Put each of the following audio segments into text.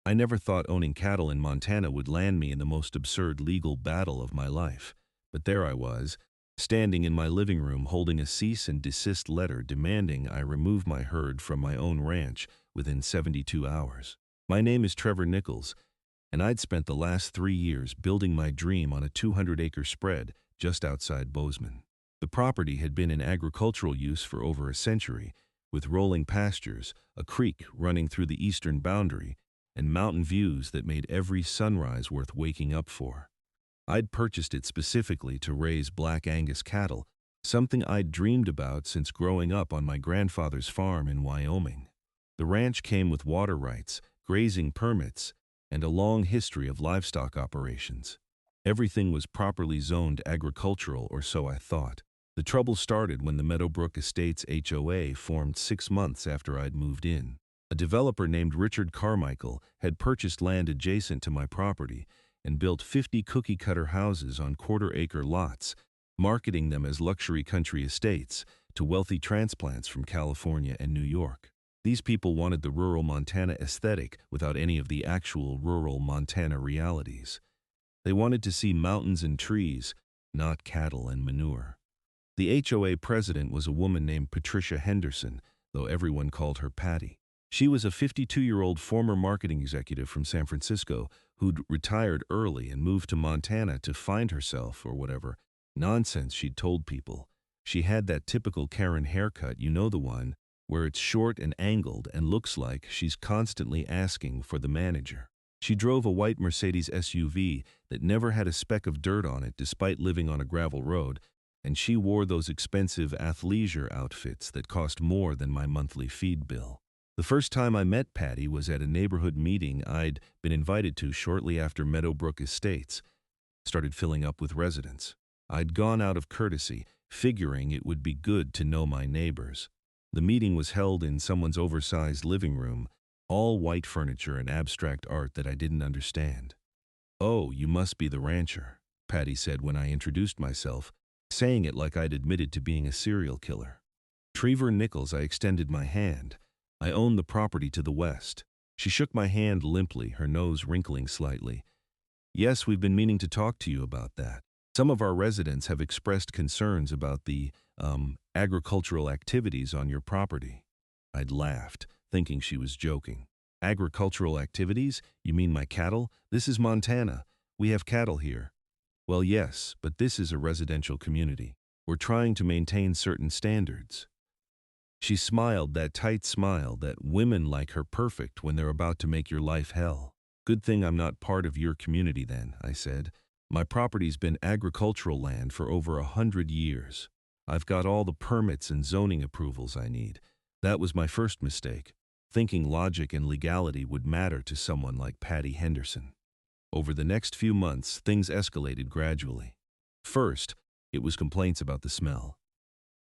I never thought owning cattle in Montana would land me in the most absurd legal battle of my life. But there I was, standing in my living room holding a cease and desist letter demanding I remove my herd from my own ranch within 72 hours. My name is Trevor Nichols, and I'd spent the last 3 years building my dream on a 200-acre spread just outside Bozeman. The property had been in agricultural use for over a century, with rolling pastures, a creek running through the eastern boundary, and mountain views that made every sunrise worth waking up for. I'd purchased it specifically to raise Black Angus cattle, something I'd dreamed about since growing up on my grandfather's farm in Wyoming. The ranch came with water rights, grazing permits, and a long history of livestock operations. Everything was properly zoned agricultural, or so I thought. The trouble started when the Meadowbrook Estates HOA formed 6 months after I'd moved in. A developer named Richard Carmichael had purchased land adjacent to my property and built 50 cookie-cutter houses on quarter-acre lots, marketing them as luxury country estates to wealthy transplants from California and New York. These people wanted the rural Montana aesthetic without any of the actual rural Montana realities. They wanted to see mountains and trees, not cattle and manure. The HOA president was a woman named Patricia Henderson, though everyone called her Patty. She was a 52-year-old former marketing executive from San Francisco who'd retired early and moved to Montana to find herself, or whatever nonsense she'd told people. She had that typical Karen haircut, you know, the one where it's short and angled and looks like she's constantly asking for the manager. She drove a white Mercedes SUV that never had a speck of dirt on it despite living on a gravel road, and she wore those expensive athleisure outfits that cost more than my monthly feed bill. The first time I met Patty was at a neighborhood meeting I'd been invited to shortly after Meadowbrook Estates started filling up with residents. I'd gone out of courtesy, figuring it would be good to know my neighbors. The meeting was held in someone's oversized living room, all white furniture and abstract art that I didn't understand. "Oh, you must be the rancher," Patty said when I introduced myself, saying it like I'd admitted to being a serial killer. "Trevor Nichols," I extended my hand. "I own the property to the west." She shook my hand limply, her nose wrinkling slightly. "Yes, we've been meaning to talk to you about that. Some of our residents have expressed concerns about the, agricultural activities on your property." I'd laughed, thinking she was joking. "Agricultural activities? You mean my cattle? This is Montana. We have cattle here." "Well, yes, but this is a residential community. We're trying to maintain certain standards." She smiled, that tight smile that women like her perfect when they're about to make your life hell. "Good thing I'm not part of your community then," I said. "My property's been agricultural land for over 100 years. I've got all the permits and zoning approvals I need. That was my first mistake, thinking logic and legality would matter to someone like Patty Henderson." Over the next few months, things escalated gradually. First, it was complaints about the smell.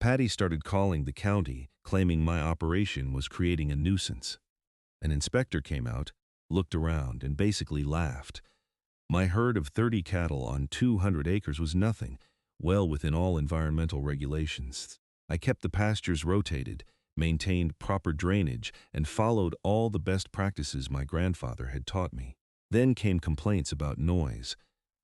Patty started calling the county, claiming my operation was creating a nuisance. An inspector came out, looked around, and basically laughed. My herd of 30 cattle on 200 acres was nothing, well within all environmental regulations. I kept the pastures rotated, maintained proper drainage, and followed all the best practices my grandfather had taught me. Then came complaints about noise.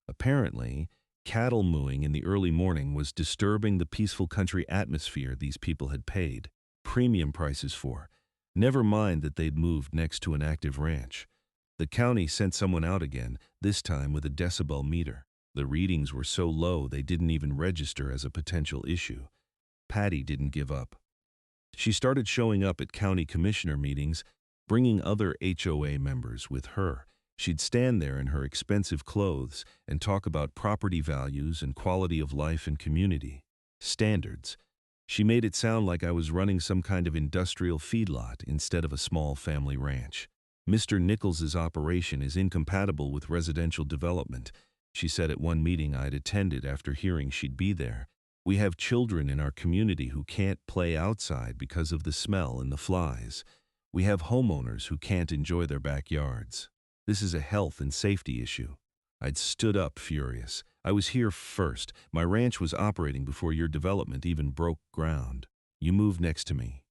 Apparently, cattle mooing in the early morning was disturbing the peaceful country atmosphere these people had paid premium prices for. Never mind that they'd moved next to an active ranch. The county sent someone out again, this time with a decibel meter. The readings were so low they didn't even register as a potential issue. Patty didn't give up. She started showing up at county commissioner meetings, bringing other HOA members with her. She'd stand there in her expensive clothes and talk about property values and quality of life and community standards. She made it sound like I was running some kind of industrial feedlot instead of a small family ranch. "Mr. Nichols's operation is incompatible with residential development," she said at one meeting I'd attended after hearing she'd be there. "We have children in our community who can't play outside because of the smell and the flies. We have homeowners who can't enjoy their backyards. This is a health and safety issue." I'd stood up furious. "I was here first. My ranch was operating before your development even broke ground. You moved next to me."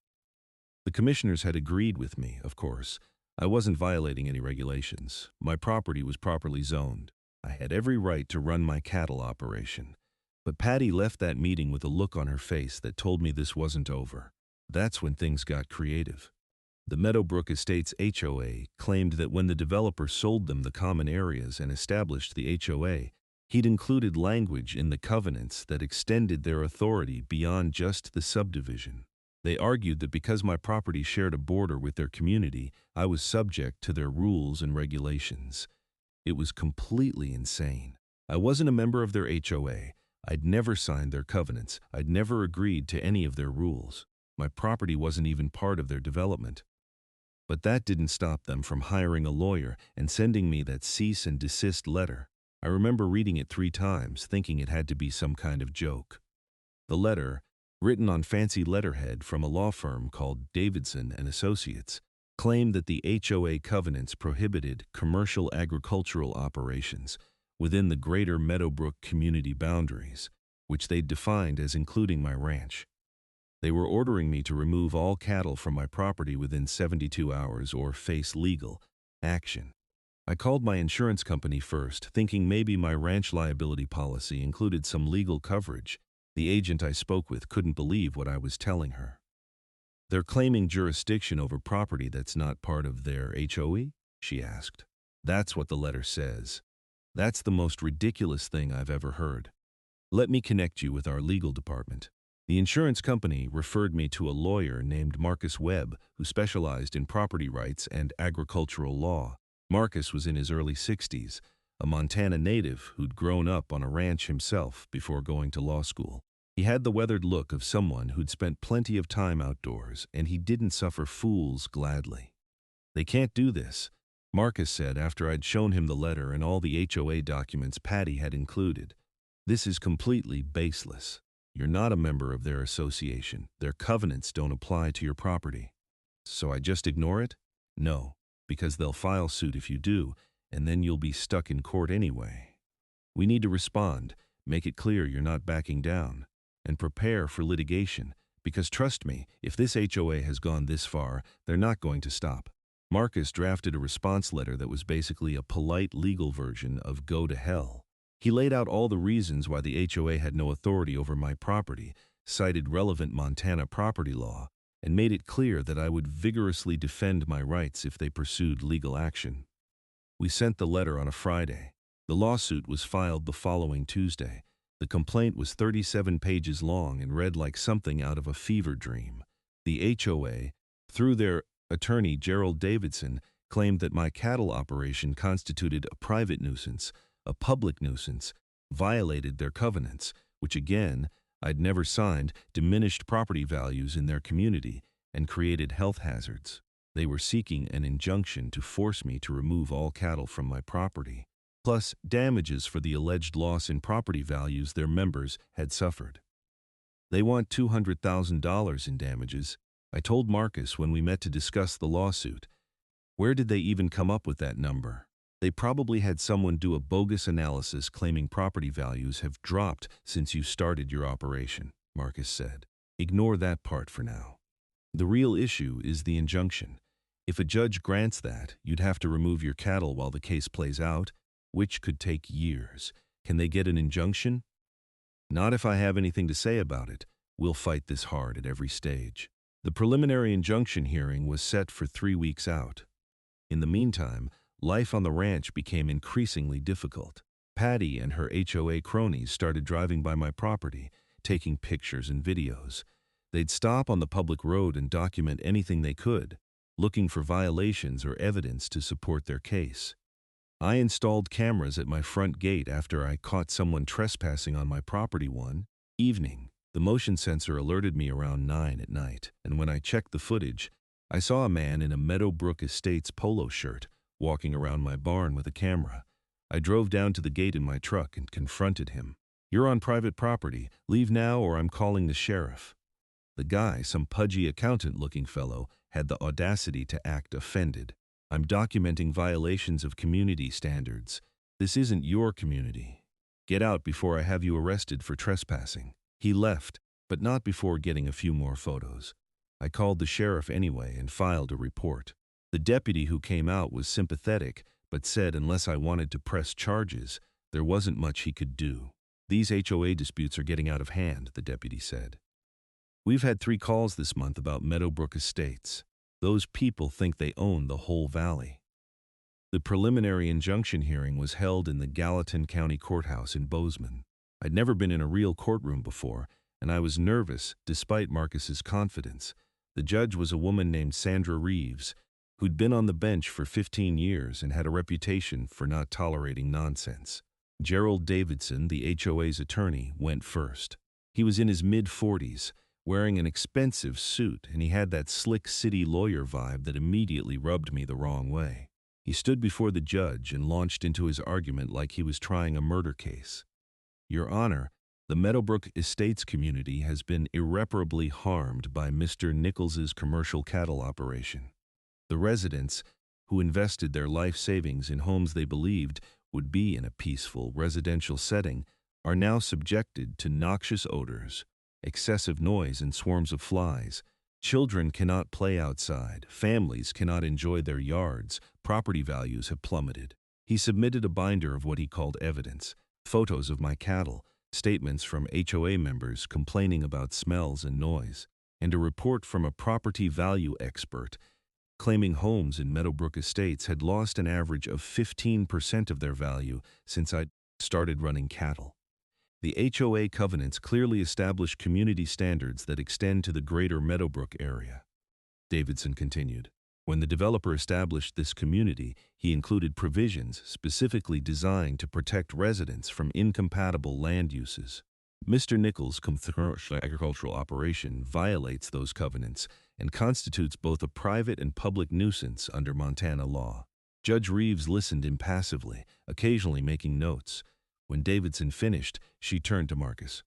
The commissioners had agreed with me, of course. I wasn't violating any regulations. My property was properly zoned. I had every right to run my cattle operation. But Patty left that meeting with a look on her face that told me this wasn't over. That's when things got creative. The Meadowbrook Estates HOA claimed that when the developer sold them the common areas and established the HOA, he'd included language in the covenants that extended their authority beyond just the subdivision. They argued that because my property shared a border with their community, I was subject to their rules and regulations. It was completely insane. I wasn't a member of their HOA. I'd never signed their covenants. I'd never agreed to any of their rules. My property wasn't even part of their development. But that didn't stop them from hiring a lawyer and sending me that cease and desist letter. I remember reading it 3 times, thinking it had to be some kind of joke. The letter, written on fancy letterhead from a law firm called Davidson and Associates, claimed that the HOA covenants prohibited commercial agricultural operations within the greater Meadowbrook community boundaries, which they defined as including my ranch. They were ordering me to remove all cattle from my property within 72 hours or face legal action. I called my insurance company first, thinking maybe my ranch liability policy included some legal coverage. The agent I spoke with couldn't believe what I was telling her. "They're claiming jurisdiction over property that's not part of their HOA?" she asked. "That's what the letter says. That's the most ridiculous thing I've ever heard. Let me connect you with our legal department." The insurance company referred me to a lawyer named Marcus Webb, who specialized in property rights and agricultural law. Marcus was in his early 60s, a Montana native who'd grown up on a ranch himself before going to law school. He had the weathered look of someone who'd spent plenty of time outdoors, and he didn't suffer fools gladly. "They can't do this," Marcus said after I'd shown him the letter and all the HOA documents Patty had included. "This is completely baseless. You're not a member of their association. Their covenants don't apply to your property." "So I just ignore it?" "No, because they'll file suit if you do, and then you'll be stuck in court anyway. We need to respond, make it clear you're not backing down, and prepare for litigation, because trust me, if this HOA has gone this far, they're not going to stop." Marcus drafted a response letter that was basically a polite legal version of "go to hell." He laid out all the reasons why the HOA had no authority over my property, cited relevant Montana property law, and made it clear that I would vigorously defend my rights if they pursued legal action. We sent the letter on a Friday. The lawsuit was filed the following Tuesday. The complaint was 37 pages long and read like something out of a fever dream. The HOA, through their attorney Gerald Davidson, claimed that my cattle operation constituted a private nuisance, a public nuisance, violated their covenants, which again, I'd never signed, diminished property values in their community, and created health hazards. They were seeking an injunction to force me to remove all cattle from my property, plus damages for the alleged loss in property values their members had suffered. They want $200,000 in damages. I told Marcus when we met to discuss the lawsuit. Where did they even come up with that number? They probably had someone do a bogus analysis claiming property values have dropped since you started your operation, Marcus said. Ignore that part for now. The real issue is the injunction. If a judge grants that, you'd have to remove your cattle while the case plays out, which could take years. Can they get an injunction? Not if I have anything to say about it. We'll fight this hard at every stage. The preliminary injunction hearing was set for 3 weeks out. In the meantime, life on the ranch became increasingly difficult. Patty and her HOA cronies started driving by my property, taking pictures and videos. They'd stop on the public road and document anything they could, looking for violations or evidence to support their case. I installed cameras at my front gate after I caught someone trespassing on my property one evening. The motion sensor alerted me around 9 at night, and when I checked the footage, I saw a man in a Meadowbrook Estates polo shirt walking around my barn with a camera. I drove down to the gate in my truck and confronted him. "You're on private property. Leave now or I'm calling the sheriff." The guy, some pudgy accountant-looking fellow, had the audacity to act offended. "I'm documenting violations of community standards. This isn't your community. Get out before I have you arrested for trespassing." He left, but not before getting a few more photos. I called the sheriff anyway and filed a report. The deputy who came out was sympathetic, but said unless I wanted to press charges, there wasn't much he could do. These HOA disputes are getting out of hand, the deputy said. We've had 3 calls this month about Meadowbrook Estates. Those people think they own the whole valley. The preliminary injunction hearing was held in the Gallatin County Courthouse in Bozeman. I'd never been in a real courtroom before, and I was nervous despite Marcus's confidence. The judge was a woman named Sandra Reeves, who'd been on the bench for 15 years and had a reputation for not tolerating nonsense. Gerald Davidson, the HOA's attorney, went first. He was in his mid-40s, wearing an expensive suit, and he had that slick city lawyer vibe that immediately rubbed me the wrong way. He stood before the judge and launched into his argument like he was trying a murder case. Your Honor, the Meadowbrook Estates community has been irreparably harmed by Mr. Nichols's commercial cattle operation. The residents, who invested their life savings in homes they believed would be in a peaceful residential setting, are now subjected to noxious odors, excessive noise and swarms of flies. Children cannot play outside, families cannot enjoy their yards, property values have plummeted. He submitted a binder of what he called evidence, photos of my cattle, statements from HOA members complaining about smells and noise, and a report from a property value expert claiming homes in Meadowbrook Estates had lost an average of 15% of their value since I started running cattle. The HOA covenants clearly establish community standards that extend to the greater Meadowbrook area. Davidson continued. When the developer established this community, he included provisions specifically designed to protect residents from incompatible land uses. Mr. Nichols' commercial agricultural operation violates those covenants and constitutes both a private and public nuisance under Montana law. Judge Reeves listened impassively, occasionally making notes. When Davidson finished, she turned to Marcus.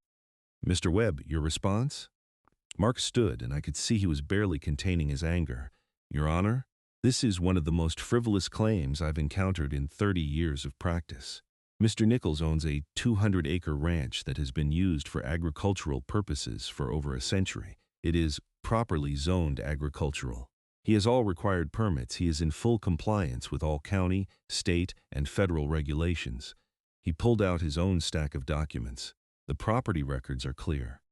Mr. Webb, your response? Mark stood, and I could see he was barely containing his anger. Your Honor, this is one of the most frivolous claims I've encountered in 30 years of practice. Mr. Nichols owns a 200-acre ranch that has been used for agricultural purposes for over a century. It is properly zoned agricultural. He has all required permits. He is in full compliance with all county, state, and federal regulations. He pulled out his own stack of documents. The property records are clear.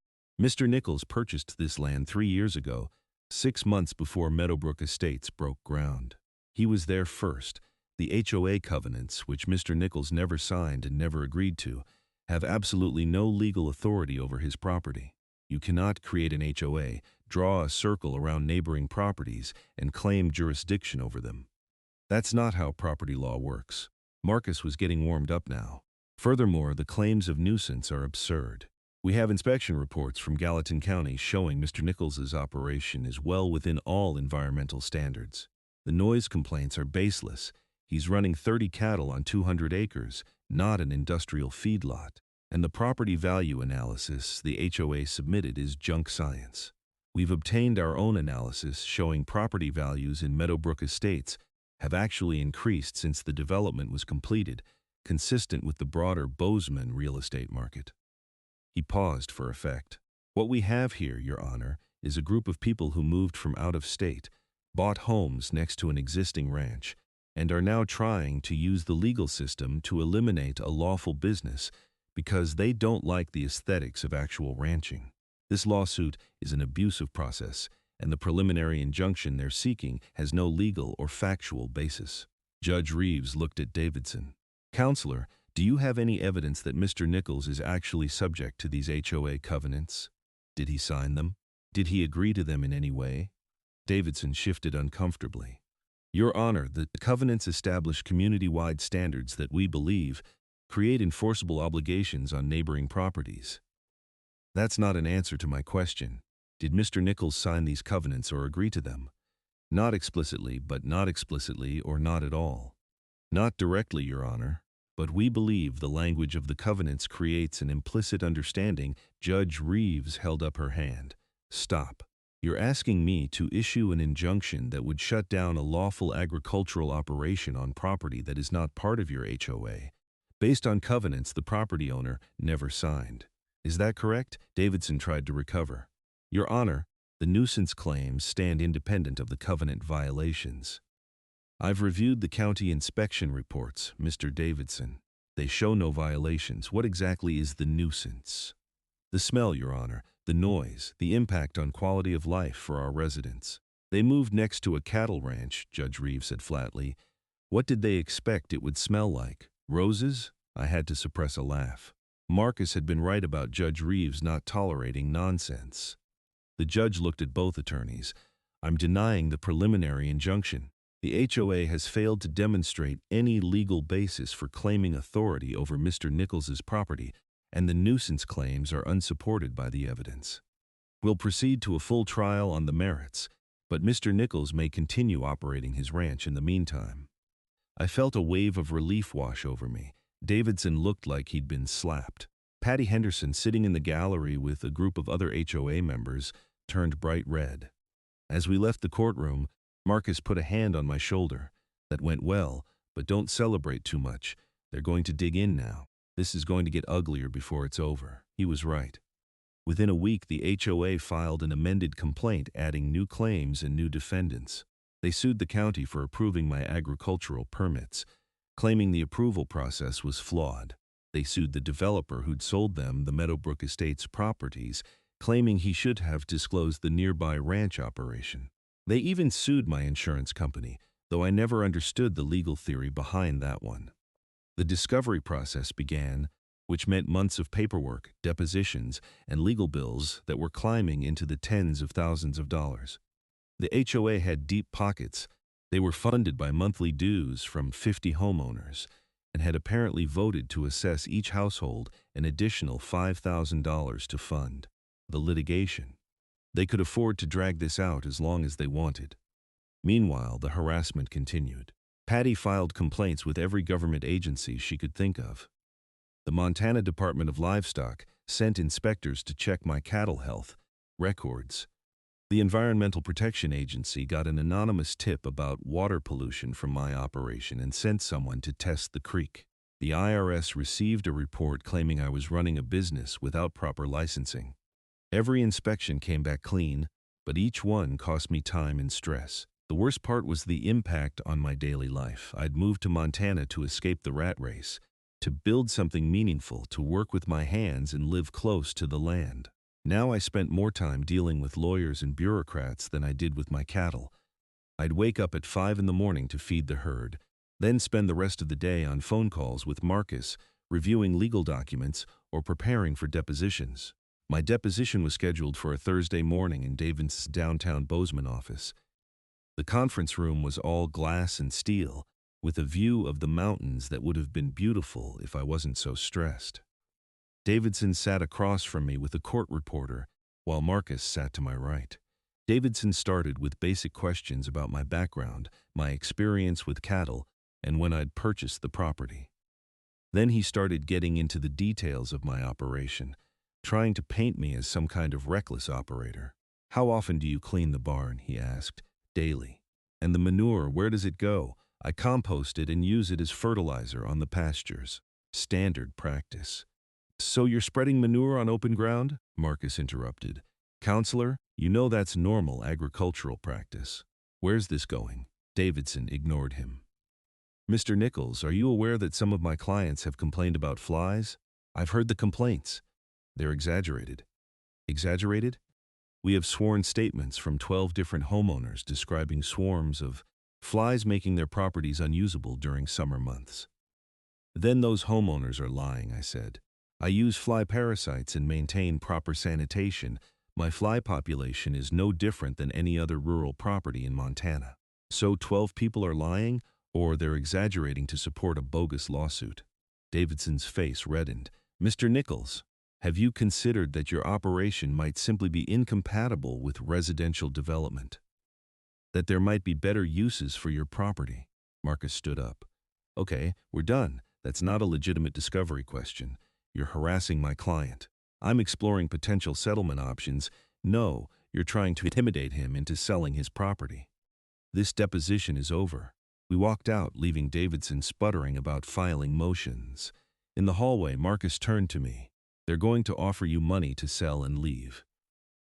Mr. Nichols purchased this land 3 years ago, 6 months before Meadowbrook Estates broke ground. He was there first. The HOA covenants, which Mr. Nichols never signed and never agreed to, have absolutely no legal authority over his property. You cannot create an HOA, draw a circle around neighboring properties, and claim jurisdiction over them. That's not how property law works. Marcus was getting warmed up now. Furthermore, the claims of nuisance are absurd. We have inspection reports from Gallatin County showing Mr. Nichols's operation is well within all environmental standards. The noise complaints are baseless. He's running 30 cattle on 200 acres, not an industrial feedlot. And the property value analysis the HOA submitted is junk science. We've obtained our own analysis showing property values in Meadowbrook Estates have actually increased since the development was completed, consistent with the broader Bozeman real estate market. He paused for effect. What we have here, Your Honor, is a group of people who moved from out of state, bought homes next to an existing ranch, and are now trying to use the legal system to eliminate a lawful business because they don't like the aesthetics of actual ranching. This lawsuit is an abusive process, and the preliminary injunction they're seeking has no legal or factual basis. Judge Reeves looked at Davidson. Counselor, do you have any evidence that Mr. Nichols is actually subject to these HOA covenants? Did he sign them? Did he agree to them in any way? Davidson shifted uncomfortably. Your Honor, the covenants establish community-wide standards that we believe create enforceable obligations on neighboring properties. That's not an answer to my question. Did Mr. Nichols sign these covenants or agree to them? Not explicitly, but not explicitly, or not at all. Not directly, Your Honor. But we believe the language of the covenants creates an implicit understanding. Judge Reeves held up her hand. Stop. You're asking me to issue an injunction that would shut down a lawful agricultural operation on property that is not part of your HOA, based on covenants the property owner never signed. Is that correct? Davidson tried to recover. Your Honor, the nuisance claims stand independent of the covenant violations. I've reviewed the county inspection reports, Mr. Davidson. They show no violations. What exactly is the nuisance? The smell, Your Honor, the noise, the impact on quality of life for our residents. They moved next to a cattle ranch, Judge Reeves said flatly. What did they expect it would smell like? Roses? I had to suppress a laugh. Marcus had been right about Judge Reeves not tolerating nonsense. The judge looked at both attorneys. I'm denying the preliminary injunction. The HOA has failed to demonstrate any legal basis for claiming authority over Mr. Nichols's property, and the nuisance claims are unsupported by the evidence. We'll proceed to a full trial on the merits, but Mr. Nichols may continue operating his ranch in the meantime. I felt a wave of relief wash over me. Davidson looked like he'd been slapped. Patty Henderson, sitting in the gallery with a group of other HOA members, turned bright red. As we left the courtroom, Marcus put a hand on my shoulder. That went well, but don't celebrate too much. They're going to dig in now. This is going to get uglier before it's over. He was right. Within a week, the HOA filed an amended complaint adding new claims and new defendants. They sued the county for approving my agricultural permits, claiming the approval process was flawed. They sued the developer who'd sold them the Meadowbrook Estates properties, claiming he should have disclosed the nearby ranch operation. They even sued my insurance company, though I never understood the legal theory behind that one. The discovery process began, which meant months of paperwork, depositions, and legal bills that were climbing into the tens of thousands of dollars. The HOA had deep pockets. They were funded by monthly dues from 50 homeowners and had apparently voted to assess each household an additional $5,000 to fund the litigation. They could afford to drag this out as long as they wanted. Meanwhile, the harassment continued. Patty filed complaints with every government agency she could think of. The Montana Department of Livestock sent inspectors to check my cattle health records. The Environmental Protection Agency got an anonymous tip about water pollution from my operation and sent someone to test the creek. The IRS received a report claiming I was running a business without proper licensing. Every inspection came back clean, but each one cost me time and stress. The worst part was the impact on my daily life. I'd moved to Montana to escape the rat race, to build something meaningful, to work with my hands and live close to the land. Now I spent more time dealing with lawyers and bureaucrats than I did with my cattle. I'd wake up at 5 in the morning to feed the herd, then spend the rest of the day on phone calls with Marcus, reviewing legal documents or preparing for depositions. My deposition was scheduled for a Thursday morning in Davidson's downtown Bozeman office. The conference room was all glass and steel, with a view of the mountains that would have been beautiful if I wasn't so stressed. Davidson sat across from me with a court reporter, while Marcus sat to my right. Davidson started with basic questions about my background, my experience with cattle, and when I'd purchased the property. Then he started getting into the details of my operation, trying to paint me as some kind of reckless operator. How often do you clean the barn? He asked. Daily. And the manure, where does it go? I compost it and use it as fertilizer on the pastures. Standard practice. So you're spreading manure on open ground? Marcus interrupted. Counselor, you know that's normal agricultural practice. Where's this going? Davidson ignored him. Mr. Nichols, are you aware that some of my clients have complained about flies? I've heard the complaints. They're exaggerated. Exaggerated? We have sworn statements from 12 different homeowners describing swarms of flies making their properties unusable during summer months. Then those homeowners are lying, I said. I use fly parasites and maintain proper sanitation. My fly population is no different than any other rural property in Montana. So 12 people are lying, or they're exaggerating to support a bogus lawsuit. Davidson's face reddened. Mr. Nichols, have you considered that your operation might simply be incompatible with residential development? That there might be better uses for your property? Marcus stood up. Okay, we're done. That's not a legitimate discovery question. You're harassing my client. I'm exploring potential settlement options. No, you're trying to intimidate him into selling his property. This deposition is over. We walked out, leaving Davidson sputtering about filing motions. In the hallway, Marcus turned to me. They're going to offer you money to sell and leave.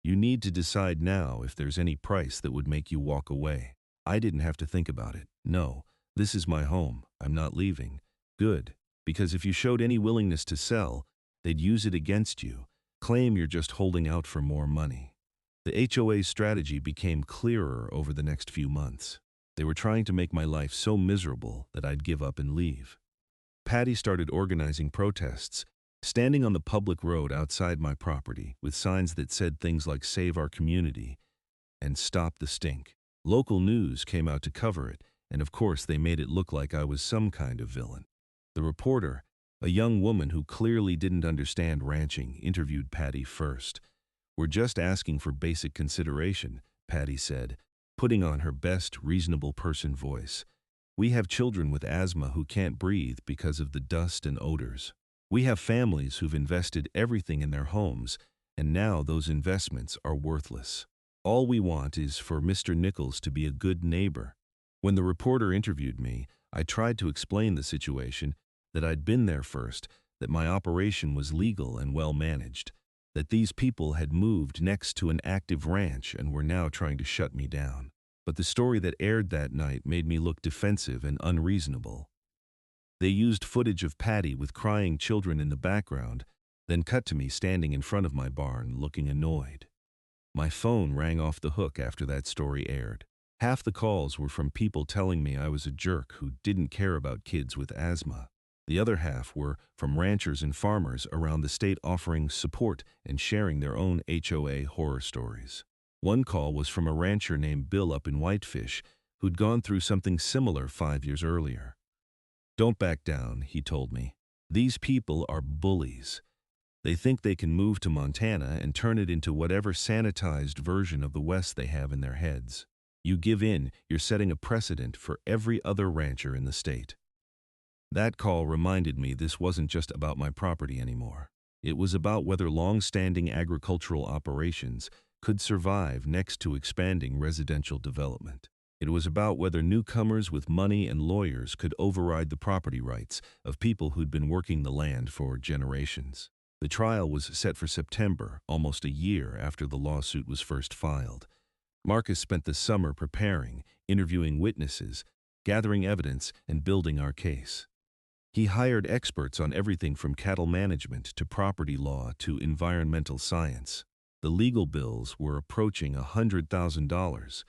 You need to decide now if there's any price that would make you walk away. I didn't have to think about it. No, this is my home. I'm not leaving. Good, because if you showed any willingness to sell, they'd use it against you, claim you're just holding out for more money. The HOA's strategy became clearer over the next few months. They were trying to make my life so miserable that I'd give up and leave. Patty started organizing protests, standing on the public road outside my property with signs that said things like "Save our community" and "Stop the stink." Local news came out to cover it, and of course they made it look like I was some kind of villain. The reporter, a young woman who clearly didn't understand ranching, interviewed Patty first. "We're just asking for basic consideration," Patty said, putting on her best reasonable person voice. "We have children with asthma who can't breathe because of the dust and odors. We have families who've invested everything in their homes, and now those investments are worthless. All we want is for Mr. Nichols to be a good neighbor." When the reporter interviewed me, I tried to explain the situation, that I'd been there first, that my operation was legal and well managed, that these people had moved next to an active ranch and were now trying to shut me down. But the story that aired that night made me look defensive and unreasonable. They used footage of Patty with crying children in the background, then cut to me standing in front of my barn looking annoyed. My phone rang off the hook after that story aired. Half the calls were from people telling me I was a jerk who didn't care about kids with asthma. The other half were from ranchers and farmers around the state offering support and sharing their own HOA horror stories. One call was from a rancher named Bill up in Whitefish who'd gone through something similar 5 years earlier. "Don't back down," he told me. "These people are bullies. They think they can move to Montana and turn it into whatever sanitized version of the West they have in their heads. You give in, you're setting a precedent for every other rancher in the state." That call reminded me this wasn't just about my property anymore. It was about whether long-standing agricultural operations could survive next to expanding residential development. It was about whether newcomers with money and lawyers could override the property rights of people who'd been working the land for generations. The trial was set for September, almost a year after the lawsuit was first filed. Marcus spent the summer preparing, interviewing witnesses, gathering evidence, and building our case. He hired experts on everything from cattle management to property law to environmental science. The legal bills were approaching $100,000,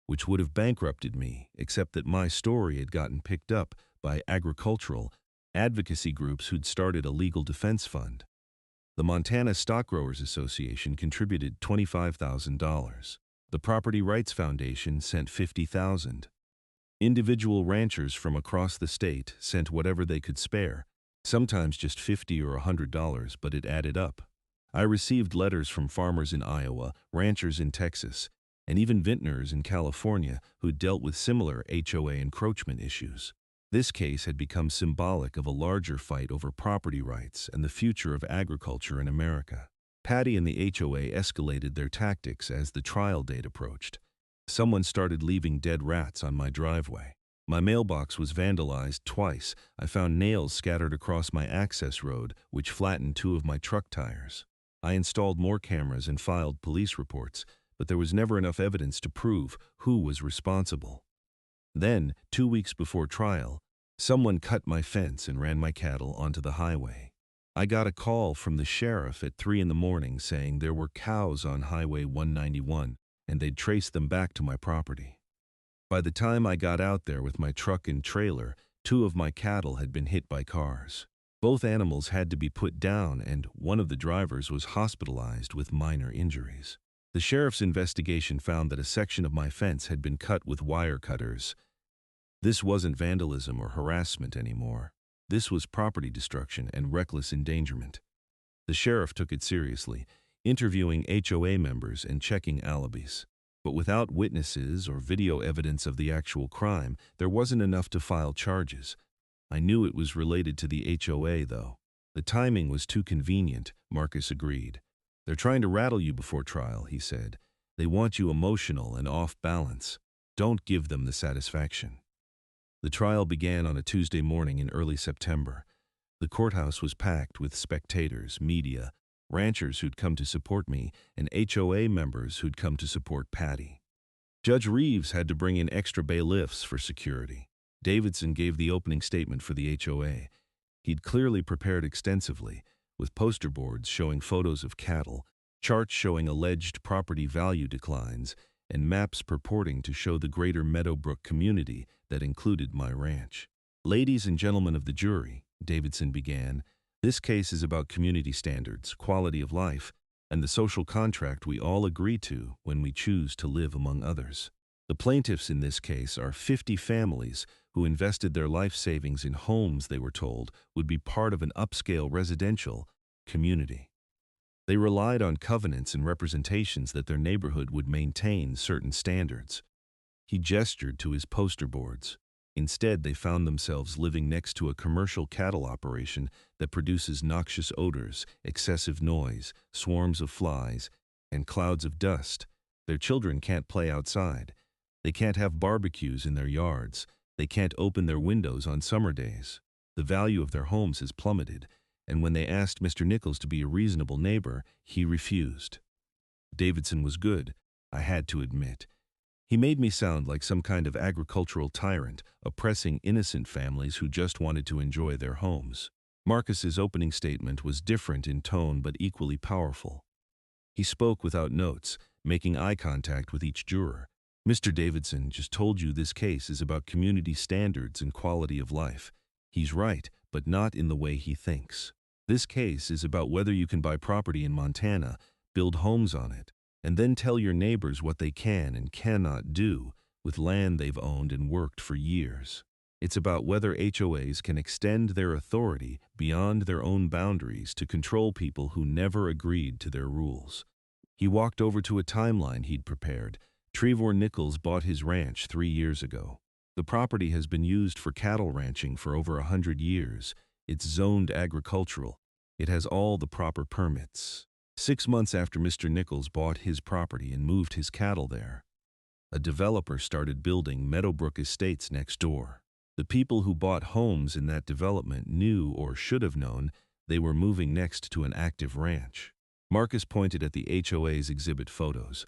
which would have bankrupted me, except that my story had gotten picked up by agricultural advocacy groups who'd started a legal defense fund. The Montana Stock Growers Association contributed $25,000. The Property Rights Foundation sent $50,000. Individual ranchers from across the state sent whatever they could spare, sometimes just $50 or $100, but it added up. I received letters from farmers in Iowa, ranchers in Texas, and even vintners in California who dealt with similar HOA encroachment issues. This case had become symbolic of a larger fight over property rights and the future of agriculture in America. Patty and the HOA escalated their tactics as the trial date approached. Someone started leaving dead rats on my driveway. My mailbox was vandalized twice. I found nails scattered across my access road, which flattened 2 of my truck tires. I installed more cameras and filed police reports, but there was never enough evidence to prove who was responsible. Then, 2 weeks before trial, someone cut my fence and ran my cattle onto the highway. I got a call from the sheriff at 3 in the morning saying there were cows on Highway 191 and they'd traced them back to my property. By the time I got out there with my truck and trailer, 2 of my cattle had been hit by cars. Both animals had to be put down and one of the drivers was hospitalized with minor injuries. The sheriff's investigation found that a section of my fence had been cut with wire cutters. This wasn't vandalism or harassment anymore. This was property destruction and reckless endangerment. The sheriff took it seriously, interviewing HOA members and checking alibis. But without witnesses or video evidence of the actual crime, there wasn't enough to file charges. I knew it was related to the HOA, though. The timing was too convenient, Marcus agreed. "They're trying to rattle you before trial," he said. "They want you emotional and off balance. Don't give them the satisfaction." The trial began on a Tuesday morning in early September. The courthouse was packed with spectators, media, ranchers who'd come to support me, and HOA members who'd come to support Patty. Judge Reeves had to bring in extra bailiffs for security. Davidson gave the opening statement for the HOA. He'd clearly prepared extensively, with poster boards showing photos of cattle, charts showing alleged property value declines, and maps purporting to show the greater Meadowbrook community that included my ranch. Ladies and gentlemen of the jury, Davidson began, this case is about community standards, quality of life, and the social contract we all agree to when we choose to live among others. The plaintiffs in this case are 50 families who invested their life savings in homes they were told would be part of an upscale residential community. They relied on covenants and representations that their neighborhood would maintain certain standards. He gestured to his poster boards. Instead, they found themselves living next to a commercial cattle operation that produces noxious odors, excessive noise, swarms of flies, and clouds of dust. Their children can't play outside. They can't have barbecues in their yards. They can't open their windows on summer days. The value of their homes has plummeted, and when they asked Mr. Nichols to be a reasonable neighbor, he refused. Davidson was good, I had to admit. He made me sound like some kind of agricultural tyrant, oppressing innocent families who just wanted to enjoy their homes. Marcus's opening statement was different in tone but equally powerful. He spoke without notes, making eye contact with each juror. Mr. Davidson just told you this case is about community standards and quality of life. He's right, but not in the way he thinks. This case is about whether you can buy property in Montana, build homes on it, and then tell your neighbors what they can and cannot do with land they've owned and worked for years. It's about whether HOAs can extend their authority beyond their own boundaries to control people who never agreed to their rules. He walked over to a timeline he'd prepared. Trevor Nichols bought his ranch 3 years ago. The property has been used for cattle ranching for over 100 years. It's zoned agricultural. It has all the proper permits. 6 months after Mr. Nichols bought his property and moved his cattle there, a developer started building Meadowbrook Estates next door. The people who bought homes in that development knew or should have known they were moving next to an active ranch. Marcus pointed at the HOA's exhibit photos.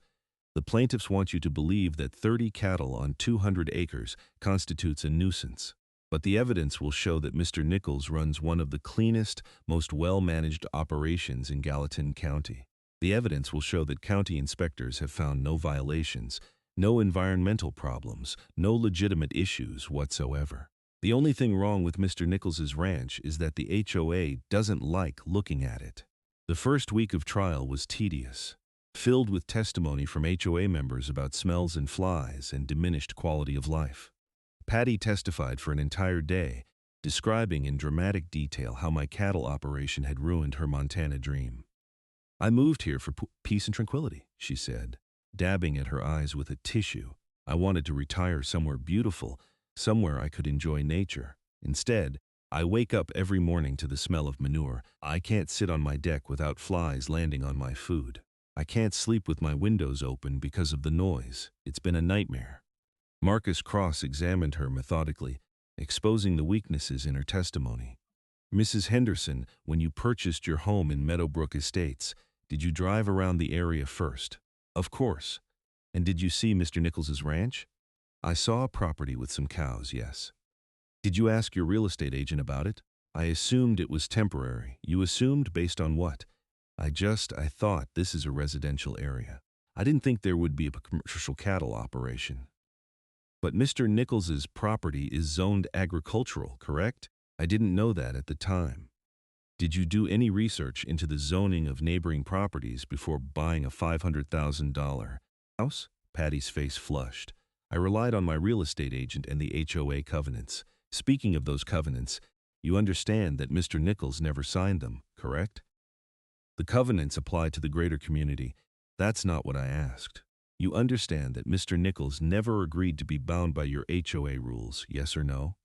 The plaintiffs want you to believe that 30 cattle on 200 acres constitutes a nuisance. But the evidence will show that Mr. Nichols runs one of the cleanest, most well-managed operations in Gallatin County. The evidence will show that county inspectors have found no violations, no environmental problems, no legitimate issues whatsoever. The only thing wrong with Mr. Nichols's ranch is that the HOA doesn't like looking at it. The first week of trial was tedious, filled with testimony from HOA members about smells and flies and diminished quality of life. Patty testified for an entire day, describing in dramatic detail how my cattle operation had ruined her Montana dream. I moved here for peace and tranquility, she said, dabbing at her eyes with a tissue. I wanted to retire somewhere beautiful, somewhere I could enjoy nature. Instead, I wake up every morning to the smell of manure. I can't sit on my deck without flies landing on my food. I can't sleep with my windows open because of the noise. It's been a nightmare. Marcus cross-examined her methodically, exposing the weaknesses in her testimony. Mrs. Henderson, when you purchased your home in Meadowbrook Estates, did you drive around the area first? Of course. And did you see Mr. Nichols's ranch? I saw a property with some cows, yes. Did you ask your real estate agent about it? I assumed it was temporary. You assumed based on what? I thought this is a residential area. I didn't think there would be a commercial cattle operation. But Mr. Nichols's property is zoned agricultural, correct? I didn't know that at the time. Did you do any research into the zoning of neighboring properties before buying a $500,000 house? Patty's face flushed. I relied on my real estate agent and the HOA covenants. Speaking of those covenants, you understand that Mr. Nichols never signed them, correct? The covenants apply to the greater community. That's not what I asked. You understand that Mr. Nichols never agreed to be bound by your HOA rules, yes or no?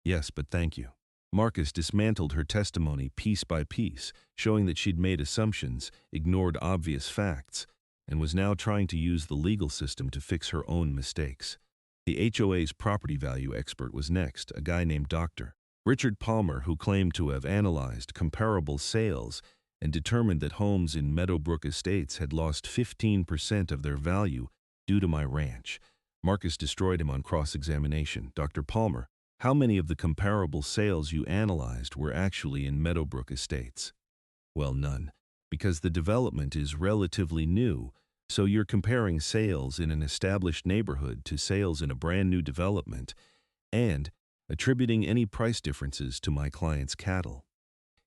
Yes, but thank you. Marcus dismantled her testimony piece by piece, showing that she'd made assumptions, ignored obvious facts, and was now trying to use the legal system to fix her own mistakes. The HOA's property value expert was next, a guy named Dr. Richard Palmer, who claimed to have analyzed comparable sales and determined that homes in Meadowbrook Estates had lost 15% of their value due to my ranch. Marcus destroyed him on cross-examination. Dr. Palmer, how many of the comparable sales you analyzed were actually in Meadowbrook Estates? Well, none, because the development is relatively new, so you're comparing sales in an established neighborhood to sales in a brand new development and attributing any price differences to my client's cattle.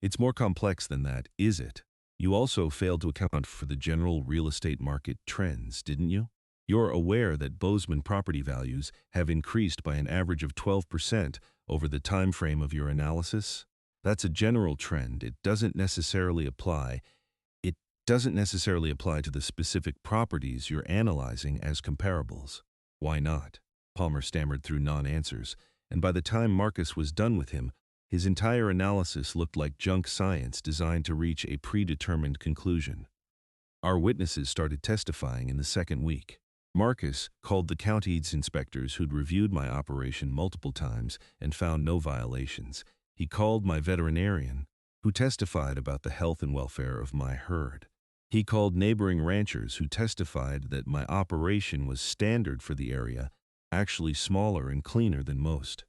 It's more complex than that, is it? You also failed to account for the general real estate market trends, didn't you? You're aware that Bozeman property values have increased by an average of 12% over the time frame of your analysis? That's a general trend. It doesn't necessarily apply to the specific properties you're analyzing as comparables. Why not? Palmer stammered through non-answers, and by the time Marcus was done with him, his entire analysis looked like junk science designed to reach a predetermined conclusion. Our witnesses started testifying in the second week. Marcus called the county's inspectors who'd reviewed my operation multiple times and found no violations. He called my veterinarian, who testified about the health and welfare of my herd. He called neighboring ranchers who testified that my operation was standard for the area, actually smaller and cleaner than most.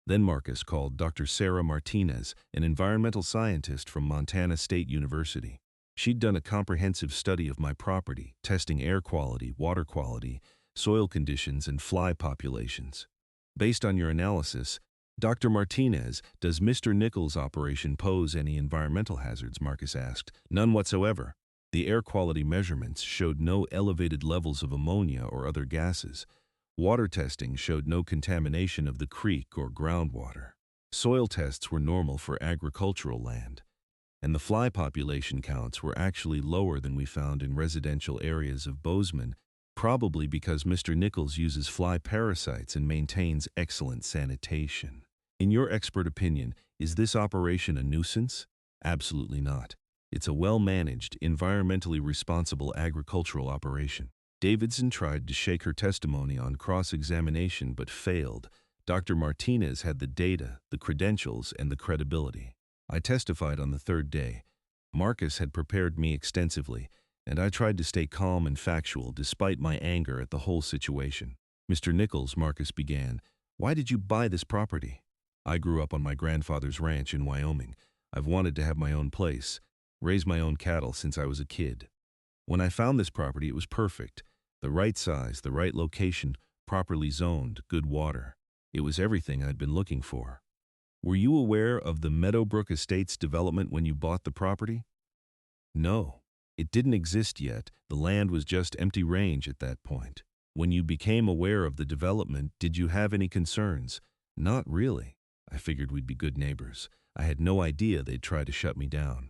Then Marcus called Dr. Sarah Martinez, an environmental scientist from Montana State University. She'd done a comprehensive study of my property, testing air quality, water quality, soil conditions, and fly populations. Based on your analysis, Dr. Martinez, does Mr. Nichols' operation pose any environmental hazards? Marcus asked. None whatsoever. The air quality measurements showed no elevated levels of ammonia or other gases. Water testing showed no contamination of the creek or groundwater. Soil tests were normal for agricultural land. And the fly population counts were actually lower than we found in residential areas of Bozeman, probably because Mr. Nichols uses fly parasites and maintains excellent sanitation. In your expert opinion, is this operation a nuisance? Absolutely not. It's a well-managed, environmentally responsible agricultural operation. Davidson tried to shake her testimony on cross-examination but failed. Dr. Martinez had the data, the credentials, and the credibility. I testified on the third day. Marcus had prepared me extensively, and I tried to stay calm and factual despite my anger at the whole situation. Mr. Nichols, Marcus began, why did you buy this property? I grew up on my grandfather's ranch in Wyoming. I've wanted to have my own place, raise my own cattle since I was a kid. When I found this property, it was perfect. The right size, the right location, properly zoned, good water. It was everything I'd been looking for. Were you aware of the Meadowbrook Estates development when you bought the property? No, it didn't exist yet. The land was just empty range at that point. When you became aware of the development, did you have any concerns? Not really. I figured we'd be good neighbors. I had no idea they'd try to shut me down.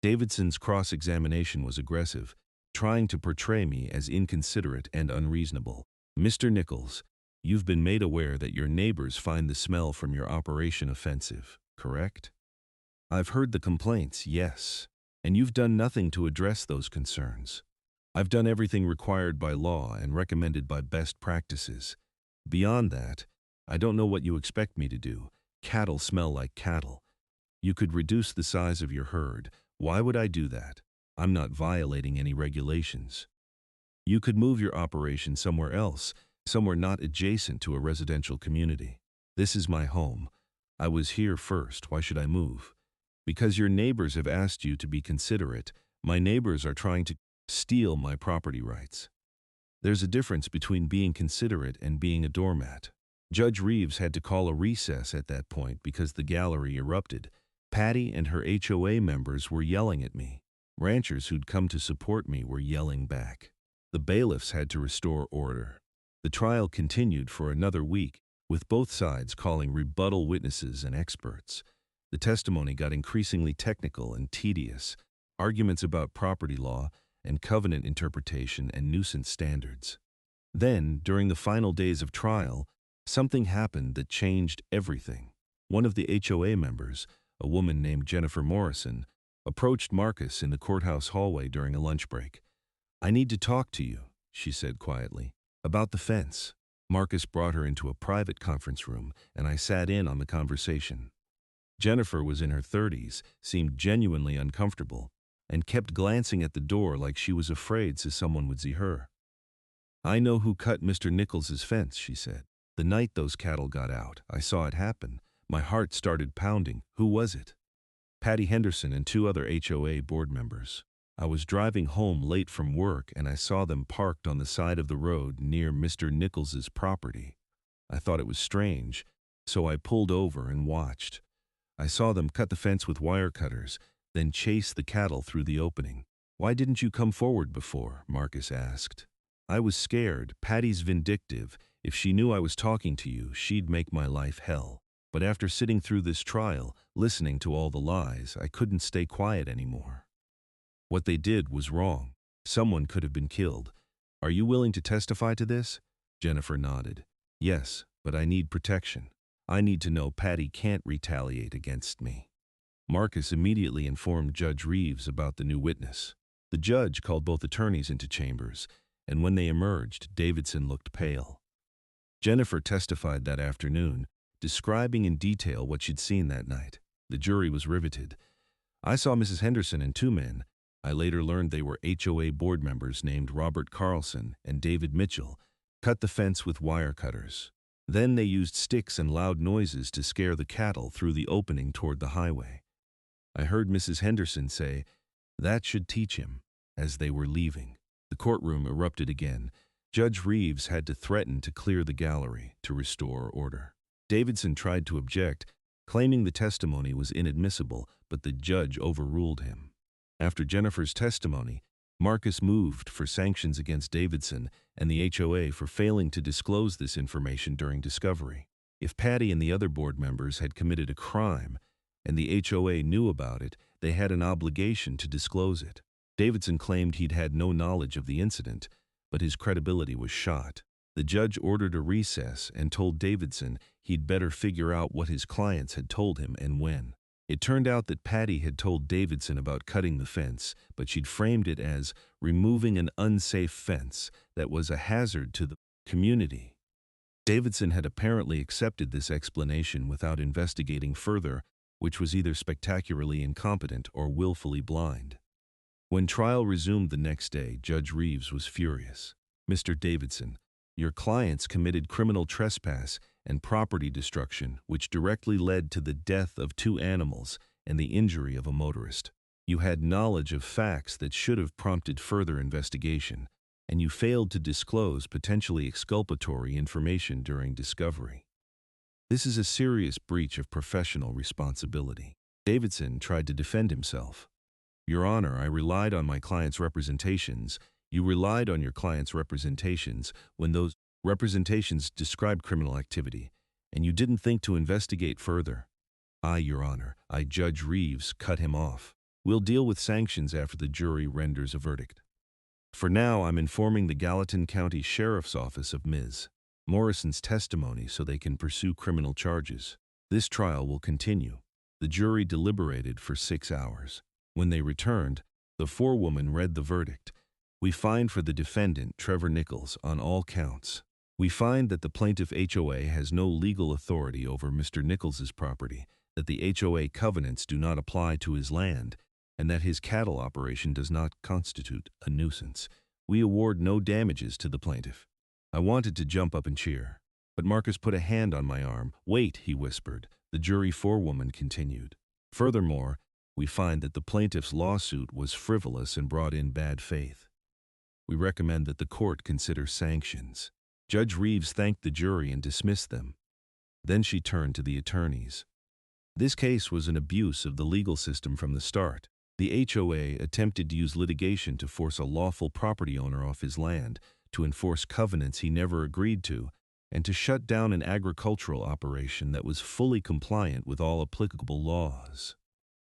Davidson's cross-examination was aggressive, trying to portray me as inconsiderate and unreasonable. Mr. Nichols, you've been made aware that your neighbors find the smell from your operation offensive, correct? I've heard the complaints, yes, and you've done nothing to address those concerns. I've done everything required by law and recommended by best practices. Beyond that, I don't know what you expect me to do. Cattle smell like cattle. You could reduce the size of your herd. Why would I do that? I'm not violating any regulations. You could move your operation somewhere else, somewhere not adjacent to a residential community. This is my home. I was here first. Why should I move? Because your neighbors have asked you to be considerate. My neighbors are trying to steal my property rights. There's a difference between being considerate and being a doormat. Judge Reeves had to call a recess at that point because the gallery erupted. Patty and her HOA members were yelling at me. Ranchers who'd come to support me were yelling back. The bailiffs had to restore order. The trial continued for another week, with both sides calling rebuttal witnesses and experts. The testimony got increasingly technical and tedious, arguments about property law and covenant interpretation and nuisance standards. Then, during the final days of trial, something happened that changed everything. One of the HOA members, a woman named Jennifer Morrison, approached Marcus in the courthouse hallway during a lunch break. I need to talk to you, she said quietly, about the fence. Marcus brought her into a private conference room, and I sat in on the conversation. Jennifer was in her 30s, seemed genuinely uncomfortable, and kept glancing at the door like she was afraid someone would see her. I know who cut Mr. Nichols's fence, she said. The night those cattle got out, I saw it happen. My heart started pounding. Who was it? Patty Henderson and two other HOA board members. I was driving home late from work and I saw them parked on the side of the road near Mr. Nichols's property. I thought it was strange, so I pulled over and watched. I saw them cut the fence with wire cutters, then chase the cattle through the opening. Why didn't you come forward before? Marcus asked. I was scared. Patty's vindictive. If she knew I was talking to you, she'd make my life hell. But after sitting through this trial, listening to all the lies, I couldn't stay quiet anymore. What they did was wrong. Someone could have been killed. Are you willing to testify to this? Jennifer nodded. Yes, but I need protection. I need to know Patty can't retaliate against me. Marcus immediately informed Judge Reeves about the new witness. The judge called both attorneys into chambers, and when they emerged, Davidson looked pale. Jennifer testified that afternoon, describing in detail what she'd seen that night. The jury was riveted. I saw Mrs. Henderson and two men. I later learned they were HOA board members named Robert Carlson and David Mitchell, cut the fence with wire cutters. Then they used sticks and loud noises to scare the cattle through the opening toward the highway. I heard Mrs. Henderson say, "That should teach him," as they were leaving. The courtroom erupted again. Judge Reeves had to threaten to clear the gallery to restore order. Davidson tried to object, claiming the testimony was inadmissible, but the judge overruled him. After Jennifer's testimony, Marcus moved for sanctions against Davidson and the HOA for failing to disclose this information during discovery. If Patty and the other board members had committed a crime, and the HOA knew about it, they had an obligation to disclose it. Davidson claimed he'd had no knowledge of the incident, but his credibility was shot. The judge ordered a recess and told Davidson he'd better figure out what his clients had told him and when. It turned out that Patty had told Davidson about cutting the fence, but she'd framed it as removing an unsafe fence that was a hazard to the community. Davidson had apparently accepted this explanation without investigating further, which was either spectacularly incompetent or willfully blind. When trial resumed the next day, Judge Reeves was furious. Mr. Davidson, your clients committed criminal trespass and property destruction, which directly led to the death of two animals and the injury of a motorist. You had knowledge of facts that should have prompted further investigation, and you failed to disclose potentially exculpatory information during discovery. This is a serious breach of professional responsibility. Davidson tried to defend himself. Your Honor, I relied on my client's representations. You relied on your client's representations when those representations described criminal activity, and you didn't think to investigate further. Your Honor, Judge Reeves cut him off. We'll deal with sanctions after the jury renders a verdict. For now, I'm informing the Gallatin County Sheriff's Office of Ms. Morrison's testimony so they can pursue criminal charges. This trial will continue. The jury deliberated for 6 hours. When they returned, the forewoman read the verdict. We find for the defendant, Trevor Nichols, on all counts. We find that the plaintiff HOA has no legal authority over Mr. Nichols's property, that the HOA covenants do not apply to his land, and that his cattle operation does not constitute a nuisance. We award no damages to the plaintiff. I wanted to jump up and cheer, but Marcus put a hand on my arm. Wait, he whispered. The jury forewoman continued. Furthermore, we find that the plaintiff's lawsuit was frivolous and brought in bad faith. We recommend that the court consider sanctions. Judge Reeves thanked the jury and dismissed them. Then she turned to the attorneys. This case was an abuse of the legal system from the start. The HOA attempted to use litigation to force a lawful property owner off his land, to enforce covenants he never agreed to, and to shut down an agricultural operation that was fully compliant with all applicable laws.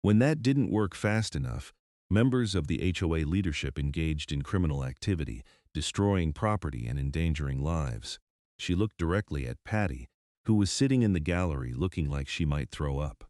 When that didn't work fast enough, members of the HOA leadership engaged in criminal activity, destroying property and endangering lives. She looked directly at Patty, who was sitting in the gallery looking like she might throw up.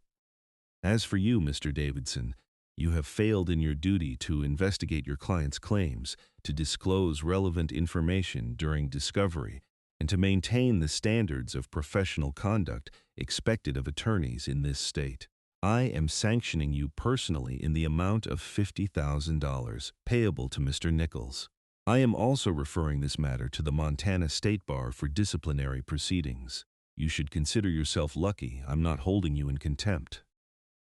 As for you, Mr. Davidson, you have failed in your duty to investigate your client's claims, to disclose relevant information during discovery, and to maintain the standards of professional conduct expected of attorneys in this state. I am sanctioning you personally in the amount of $50,000 payable to Mr. Nichols. I am also referring this matter to the Montana State Bar for disciplinary proceedings. You should consider yourself lucky I'm not holding you in contempt."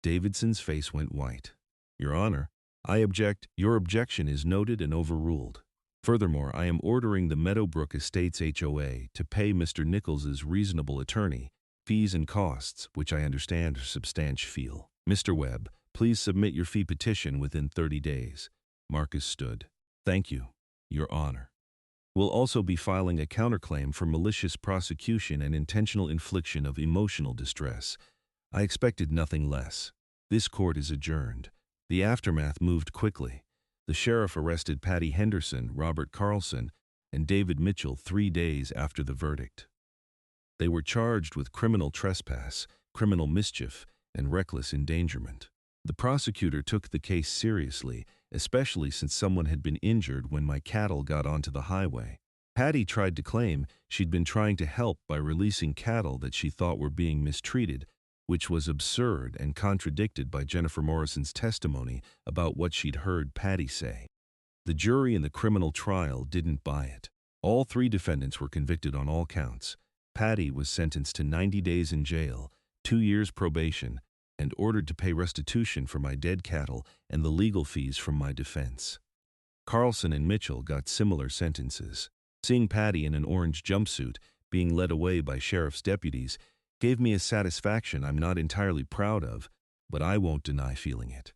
Davidson's face went white. "Your Honor, I object. Your objection is noted and overruled. Furthermore, I am ordering the Meadowbrook Estates HOA to pay Mr. Nichols's reasonable attorney fees and costs, which I understand are substantial. Mr. Webb, please submit your fee petition within 30 days. Marcus stood. "Thank you, Your Honor. We'll also be filing a counterclaim for malicious prosecution and intentional infliction of emotional distress. I expected nothing less. This court is adjourned." The aftermath moved quickly. The sheriff arrested Patty Henderson, Robert Carlson, and David Mitchell 3 days after the verdict. They were charged with criminal trespass, criminal mischief, and reckless endangerment. The prosecutor took the case seriously, especially since someone had been injured when my cattle got onto the highway. Patty tried to claim she'd been trying to help by releasing cattle that she thought were being mistreated, which was absurd and contradicted by Jennifer Morrison's testimony about what she'd heard Patty say. The jury in the criminal trial didn't buy it. All 3 defendants were convicted on all counts. Patty was sentenced to 90 days in jail, 2 years probation, and ordered to pay restitution for my dead cattle and the legal fees from my defense. Carlson and Mitchell got similar sentences. Seeing Patty in an orange jumpsuit being led away by sheriff's deputies gave me a satisfaction I'm not entirely proud of, but I won't deny feeling it.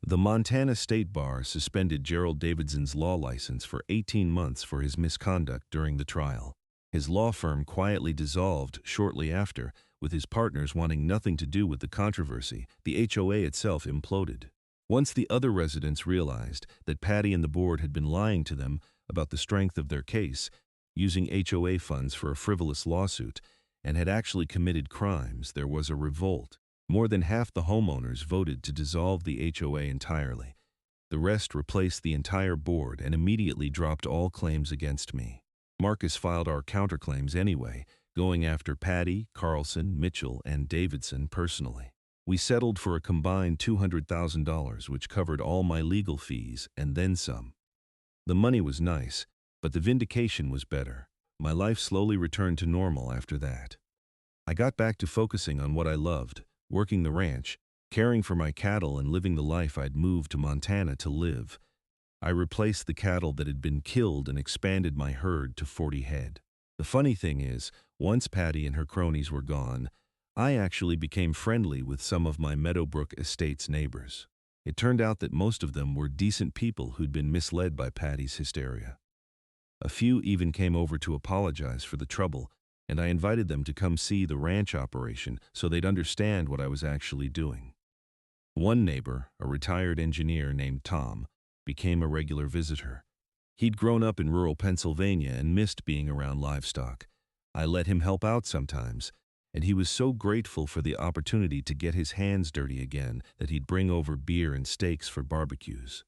The Montana State Bar suspended Gerald Davidson's law license for 18 months for his misconduct during the trial. His law firm quietly dissolved shortly after, with his partners wanting nothing to do with the controversy. The HOA itself imploded. Once the other residents realized that Patty and the board had been lying to them about the strength of their case, using HOA funds for a frivolous lawsuit, and had actually committed crimes, there was a revolt. More than half the homeowners voted to dissolve the HOA entirely. The rest replaced the entire board and immediately dropped all claims against me. Marcus filed our counterclaims anyway, going after Patty, Carlson, Mitchell, and Davidson personally. We settled for a combined $200,000, which covered all my legal fees and then some. The money was nice, but the vindication was better. My life slowly returned to normal after that. I got back to focusing on what I loved, working the ranch, caring for my cattle, and living the life I'd moved to Montana to live. I replaced the cattle that had been killed and expanded my herd to 40 head. The funny thing is, once Patty and her cronies were gone, I actually became friendly with some of my Meadowbrook Estates neighbors. It turned out that most of them were decent people who'd been misled by Patty's hysteria. A few even came over to apologize for the trouble, and I invited them to come see the ranch operation so they'd understand what I was actually doing. One neighbor, a retired engineer named Tom, became a regular visitor. He'd grown up in rural Pennsylvania and missed being around livestock. I let him help out sometimes, and he was so grateful for the opportunity to get his hands dirty again that he'd bring over beer and steaks for barbecues.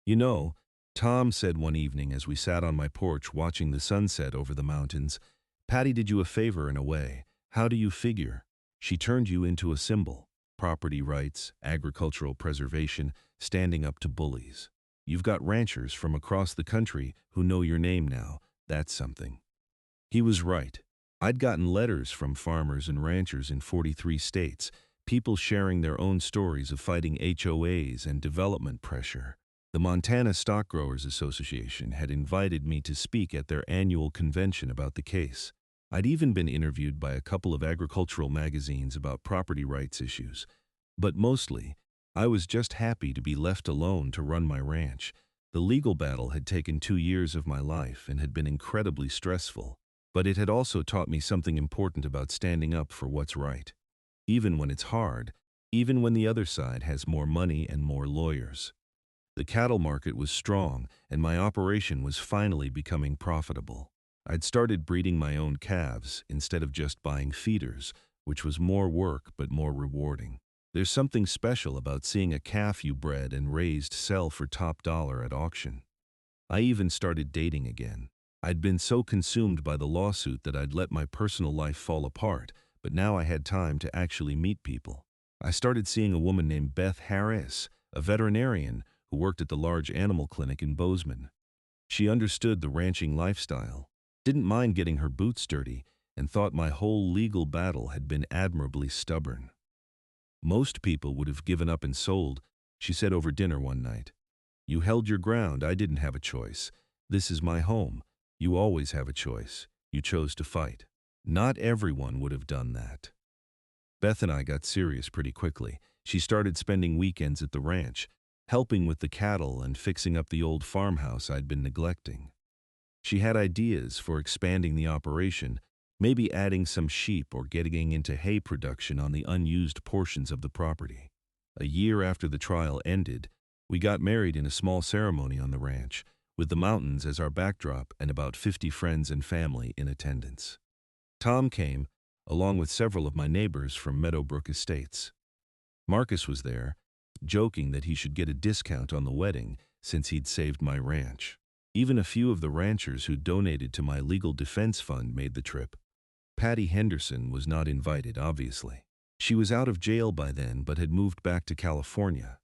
"You know," Tom said one evening as we sat on my porch watching the sunset over the mountains, "Patty did you a favor in a way. How do you figure? She turned you into a symbol. Property rights, agricultural preservation, standing up to bullies. You've got ranchers from across the country who know your name now. That's something." He was right. I'd gotten letters from farmers and ranchers in 43 states, people sharing their own stories of fighting HOAs and development pressure. The Montana Stock Growers Association had invited me to speak at their annual convention about the case. I'd even been interviewed by a couple of agricultural magazines about property rights issues. But mostly, I was just happy to be left alone to run my ranch. The legal battle had taken 2 years of my life and had been incredibly stressful. But it had also taught me something important about standing up for what's right. Even when it's hard, even when the other side has more money and more lawyers. The cattle market was strong, and my operation was finally becoming profitable. I'd started breeding my own calves instead of just buying feeders, which was more work but more rewarding. There's something special about seeing a calf you bred and raised sell for top dollar at auction. I even started dating again. I'd been so consumed by the lawsuit that I'd let my personal life fall apart, but now I had time to actually meet people. I started seeing a woman named Beth Harris, a veterinarian who worked at the large animal clinic in Bozeman. She understood the ranching lifestyle, didn't mind getting her boots dirty, and thought my whole legal battle had been admirably stubborn. Most people would have given up and sold, she said over dinner one night. You held your ground, I didn't have a choice. This is my home. You always have a choice. You chose to fight. Not everyone would have done that. Beth and I got serious pretty quickly. She started spending weekends at the ranch, helping with the cattle and fixing up the old farmhouse I'd been neglecting. She had ideas for expanding the operation, maybe adding some sheep or getting into hay production on the unused portions of the property. A year after the trial ended, we got married in a small ceremony on the ranch, with the mountains as our backdrop and about 50 friends and family in attendance. Tom came, along with several of my neighbors from Meadowbrook Estates. Marcus was there, joking that he should get a discount on the wedding since he'd saved my ranch. Even a few of the ranchers who donated to my legal defense fund made the trip. Patty Henderson was not invited, obviously. She was out of jail by then but had moved back to California.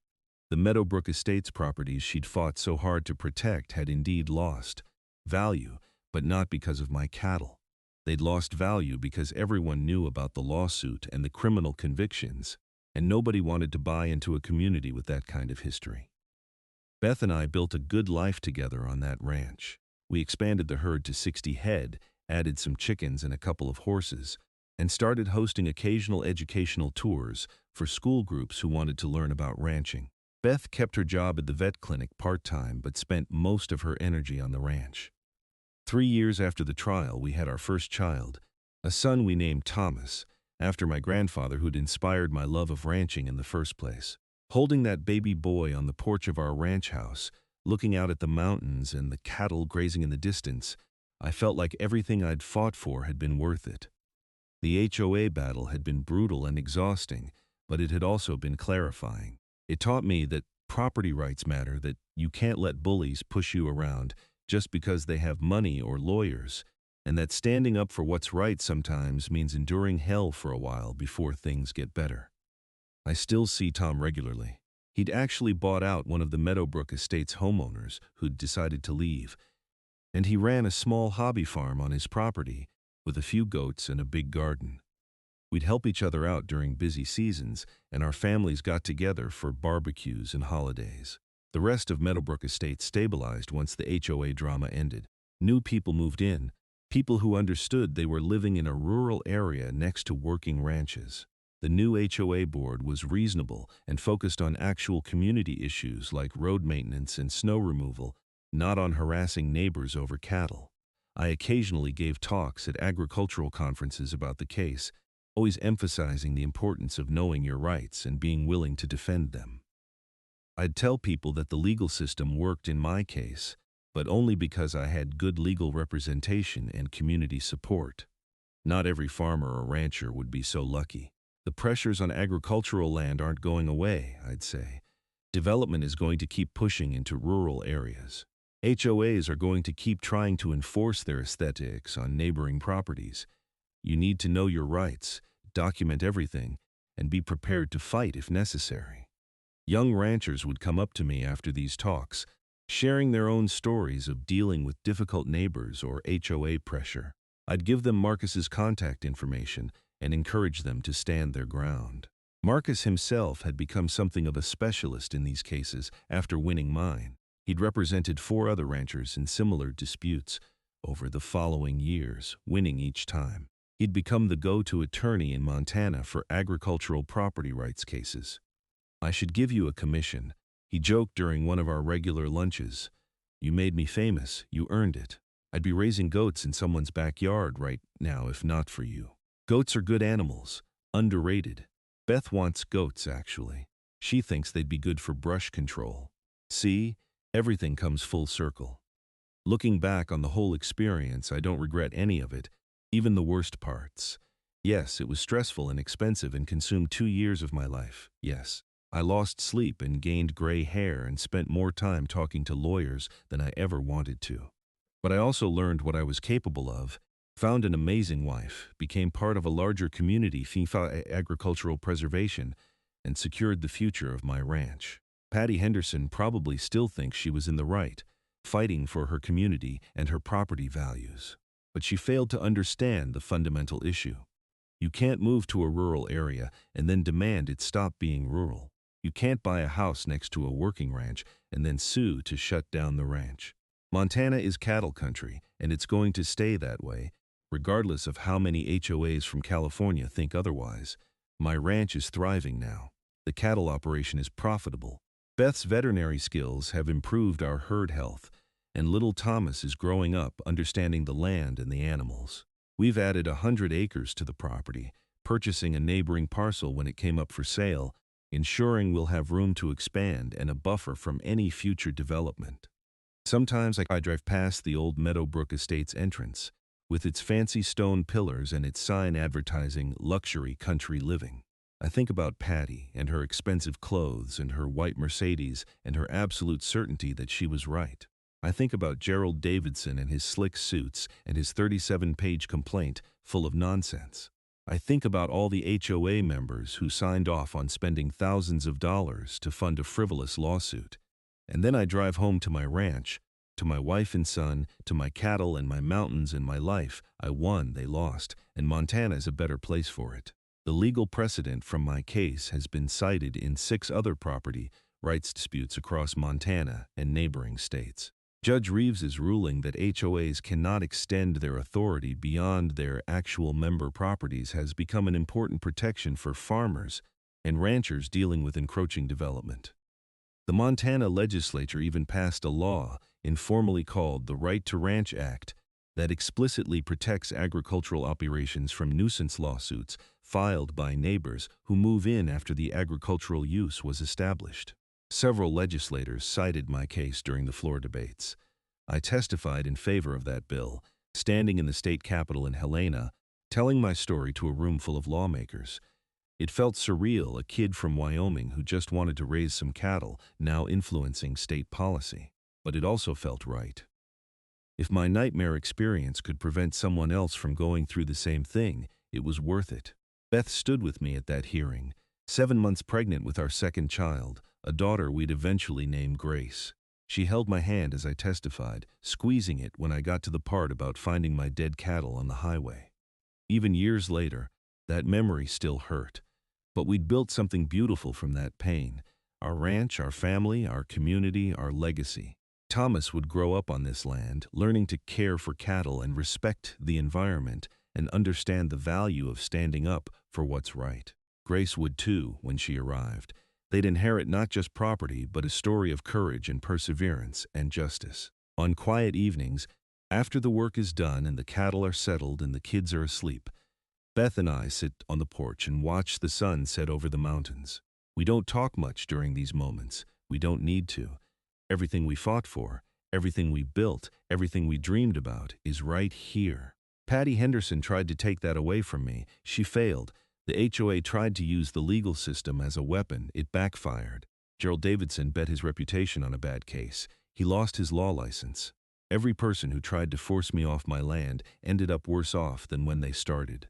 The Meadowbrook Estates properties she'd fought so hard to protect had indeed lost value, but not because of my cattle. They'd lost value because everyone knew about the lawsuit and the criminal convictions, and nobody wanted to buy into a community with that kind of history. Beth and I built a good life together on that ranch. We expanded the herd to 60 head, added some chickens and a couple of horses, and started hosting occasional educational tours for school groups who wanted to learn about ranching. Beth kept her job at the vet clinic part-time but spent most of her energy on the ranch. 3 years after the trial, we had our first child, a son we named Thomas, after my grandfather who'd inspired my love of ranching in the first place. Holding that baby boy on the porch of our ranch house, looking out at the mountains and the cattle grazing in the distance, I felt like everything I'd fought for had been worth it. The HOA battle had been brutal and exhausting, but it had also been clarifying. It taught me that property rights matter, that you can't let bullies push you around just because they have money or lawyers, and that standing up for what's right sometimes means enduring hell for a while before things get better. I still see Tom regularly. He'd actually bought out one of the Meadowbrook Estates homeowners who'd decided to leave, and he ran a small hobby farm on his property with a few goats and a big garden. We'd help each other out during busy seasons, and our families got together for barbecues and holidays. The rest of Meadowbrook Estates stabilized once the HOA drama ended. New people moved in, people who understood they were living in a rural area next to working ranches. The new HOA board was reasonable and focused on actual community issues like road maintenance and snow removal, not on harassing neighbors over cattle. I occasionally gave talks at agricultural conferences about the case, always emphasizing the importance of knowing your rights and being willing to defend them. I'd tell people that the legal system worked in my case, but only because I had good legal representation and community support. Not every farmer or rancher would be so lucky. The pressures on agricultural land aren't going away, I'd say. Development is going to keep pushing into rural areas. HOAs are going to keep trying to enforce their aesthetics on neighboring properties. You need to know your rights, document everything, and be prepared to fight if necessary. Young ranchers would come up to me after these talks, sharing their own stories of dealing with difficult neighbors or HOA pressure. I'd give them Marcus's contact information and encourage them to stand their ground. Marcus himself had become something of a specialist in these cases after winning mine. He'd represented 4 other ranchers in similar disputes over the following years, winning each time. He'd become the go-to attorney in Montana for agricultural property rights cases. I should give you a commission, he joked during one of our regular lunches. You made me famous, you earned it. I'd be raising goats in someone's backyard right now if not for you. Goats are good animals, underrated. Beth wants goats, actually. She thinks they'd be good for brush control. See, everything comes full circle. Looking back on the whole experience, I don't regret any of it, even the worst parts. Yes, it was stressful and expensive and consumed 2 years of my life. Yes, I lost sleep and gained gray hair and spent more time talking to lawyers than I ever wanted to. But I also learned what I was capable of, found an amazing wife, became part of a larger community FIFA agricultural preservation, and secured the future of my ranch. Patty Henderson probably still thinks she was in the right, fighting for her community and her property values. But she failed to understand the fundamental issue. You can't move to a rural area and then demand it stop being rural. You can't buy a house next to a working ranch and then sue to shut down the ranch. Montana is cattle country, and it's going to stay that way, regardless of how many HOAs from California think otherwise. My ranch is thriving now. The cattle operation is profitable. Beth's veterinary skills have improved our herd health, and little Thomas is growing up understanding the land and the animals. We've added 100 acres to the property, purchasing a neighboring parcel when it came up for sale, ensuring we'll have room to expand and a buffer from any future development. Sometimes I drive past the old Meadowbrook Estates entrance, with its fancy stone pillars and its sign advertising luxury country living. I think about Patty and her expensive clothes and her white Mercedes and her absolute certainty that she was right. I think about Gerald Davidson and his slick suits and his 37-page complaint full of nonsense. I think about all the HOA members who signed off on spending thousands of dollars to fund a frivolous lawsuit. And then I drive home to my ranch, to my wife and son, to my cattle and my mountains and my life. I won, they lost, and Montana is a better place for it. The legal precedent from my case has been cited in 6 other property rights disputes across Montana and neighboring states. Judge Reeves's ruling that HOAs cannot extend their authority beyond their actual member properties has become an important protection for farmers and ranchers dealing with encroaching development. The Montana legislature even passed a law, informally called the Right to Ranch Act, that explicitly protects agricultural operations from nuisance lawsuits filed by neighbors who move in after the agricultural use was established. Several legislators cited my case during the floor debates. I testified in favor of that bill, standing in the state capitol in Helena, telling my story to a room full of lawmakers. It felt surreal, a kid from Wyoming who just wanted to raise some cattle, now influencing state policy. But it also felt right. If my nightmare experience could prevent someone else from going through the same thing, it was worth it. Beth stood with me at that hearing, 7 months pregnant with our second child, a daughter we'd eventually name Grace. She held my hand as I testified, squeezing it when I got to the part about finding my dead cattle on the highway. Even years later, that memory still hurt. But we'd built something beautiful from that pain. Our ranch, our family, our community, our legacy. Thomas would grow up on this land, learning to care for cattle and respect the environment and understand the value of standing up for what's right. Grace would too when she arrived. They'd inherit not just property, but a story of courage and perseverance and justice. On quiet evenings, after the work is done and the cattle are settled and the kids are asleep, Beth and I sit on the porch and watch the sun set over the mountains. We don't talk much during these moments. We don't need to. Everything we fought for, everything we built, everything we dreamed about is right here. Patty Henderson tried to take that away from me. She failed. The HOA tried to use the legal system as a weapon. It backfired. Gerald Davidson bet his reputation on a bad case. He lost his law license. Every person who tried to force me off my land ended up worse off than when they started.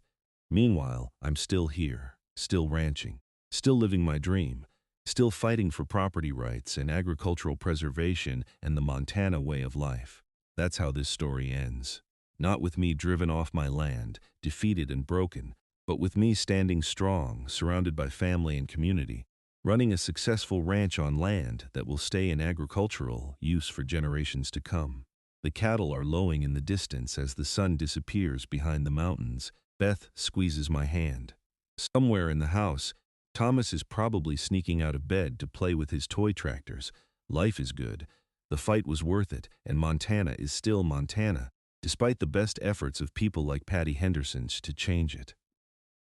Meanwhile, I'm still here, still ranching, still living my dream, still fighting for property rights and agricultural preservation and the Montana way of life. That's how this story ends. Not with me driven off my land, defeated and broken, but with me standing strong, surrounded by family and community, running a successful ranch on land that will stay in agricultural use for generations to come. The cattle are lowing in the distance as the sun disappears behind the mountains. Beth squeezes my hand. Somewhere in the house, Thomas is probably sneaking out of bed to play with his toy tractors. Life is good. The fight was worth it, and Montana is still Montana, despite the best efforts of people like Patty Henderson to change it.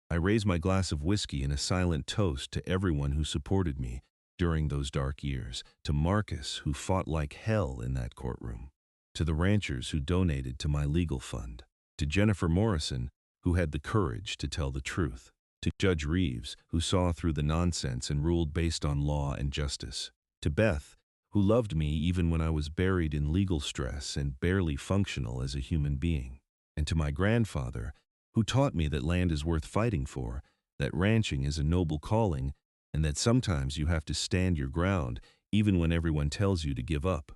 I raise my glass of whiskey in a silent toast to everyone who supported me during those dark years, to Marcus, who fought like hell in that courtroom, to the ranchers who donated to my legal fund, to Jennifer Morrison, who had the courage to tell the truth, to Judge Reeves, who saw through the nonsense and ruled based on law and justice, to Beth, who loved me even when I was buried in legal stress and barely functional as a human being, and to my grandfather, who taught me that land is worth fighting for, that ranching is a noble calling, and that sometimes you have to stand your ground even when everyone tells you to give up.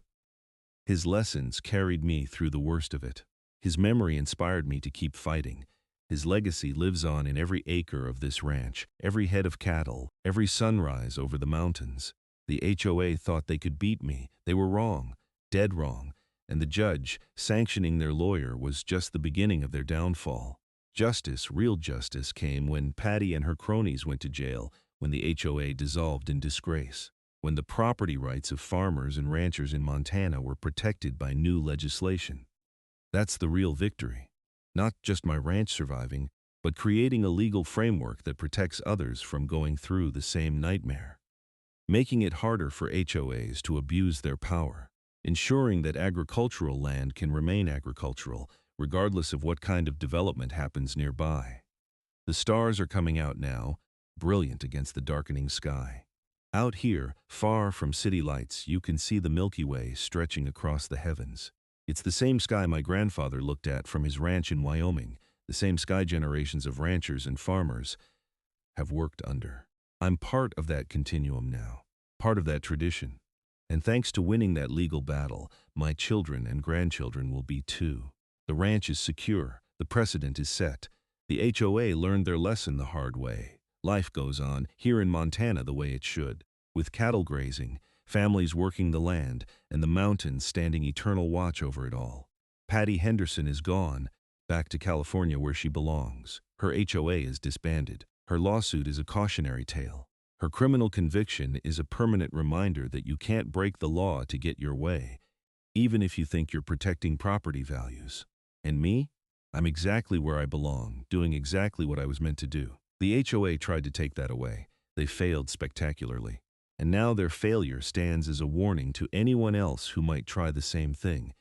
His lessons carried me through the worst of it. His memory inspired me to keep fighting. His legacy lives on in every acre of this ranch, every head of cattle, every sunrise over the mountains. The HOA thought they could beat me. They were wrong, dead wrong, and the judge, sanctioning their lawyer, was just the beginning of their downfall. Justice, real justice, came when Patty and her cronies went to jail, when the HOA dissolved in disgrace, when the property rights of farmers and ranchers in Montana were protected by new legislation. That's the real victory. Not just my ranch surviving, but creating a legal framework that protects others from going through the same nightmare. Making it harder for HOAs to abuse their power. Ensuring that agricultural land can remain agricultural, regardless of what kind of development happens nearby. The stars are coming out now, brilliant against the darkening sky. Out here, far from city lights, you can see the Milky Way stretching across the heavens. It's the same sky my grandfather looked at from his ranch in Wyoming, the same sky generations of ranchers and farmers have worked under. I'm part of that continuum now, part of that tradition. And thanks to winning that legal battle, my children and grandchildren will be too. The ranch is secure, the precedent is set. The HOA learned their lesson the hard way. Life goes on, here in Montana, the way it should. With cattle grazing, families working the land, and the mountains standing eternal watch over it all. Patty Henderson is gone, back to California where she belongs. Her HOA is disbanded. Her lawsuit is a cautionary tale. Her criminal conviction is a permanent reminder that you can't break the law to get your way, even if you think you're protecting property values. And me? I'm exactly where I belong, doing exactly what I was meant to do. The HOA tried to take that away. They failed spectacularly. And now their failure stands as a warning to anyone else who might try the same thing.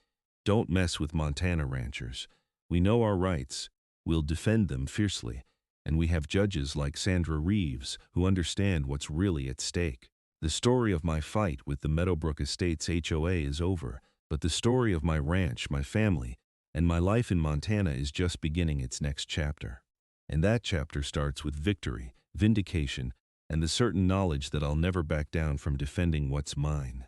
Don't mess with Montana ranchers. We know our rights. We'll defend them fiercely. And we have judges like Sandra Reeves who understand what's really at stake. The story of my fight with the Meadowbrook Estates HOA is over, but the story of my ranch, my family, and my life in Montana is just beginning its next chapter. And that chapter starts with victory, vindication, and the certain knowledge that I'll never back down from defending what's mine.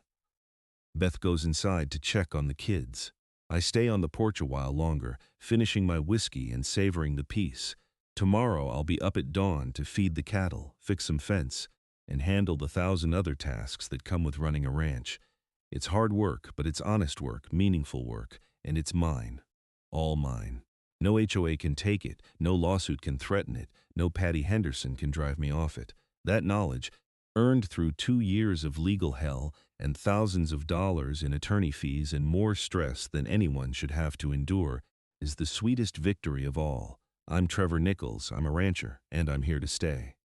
Beth goes inside to check on the kids. I stay on the porch a while longer, finishing my whiskey and savoring the peace. Tomorrow I'll be up at dawn to feed the cattle, fix some fence, and handle the 1,000 other tasks that come with running a ranch. It's hard work, but it's honest work, meaningful work, and it's mine. All mine. No HOA can take it, no lawsuit can threaten it, no Patty Henderson can drive me off it. That knowledge, earned through 2 years of legal hell and thousands of dollars in attorney fees and more stress than anyone should have to endure, is the sweetest victory of all. I'm Trevor Nichols, I'm a rancher, and I'm here to stay.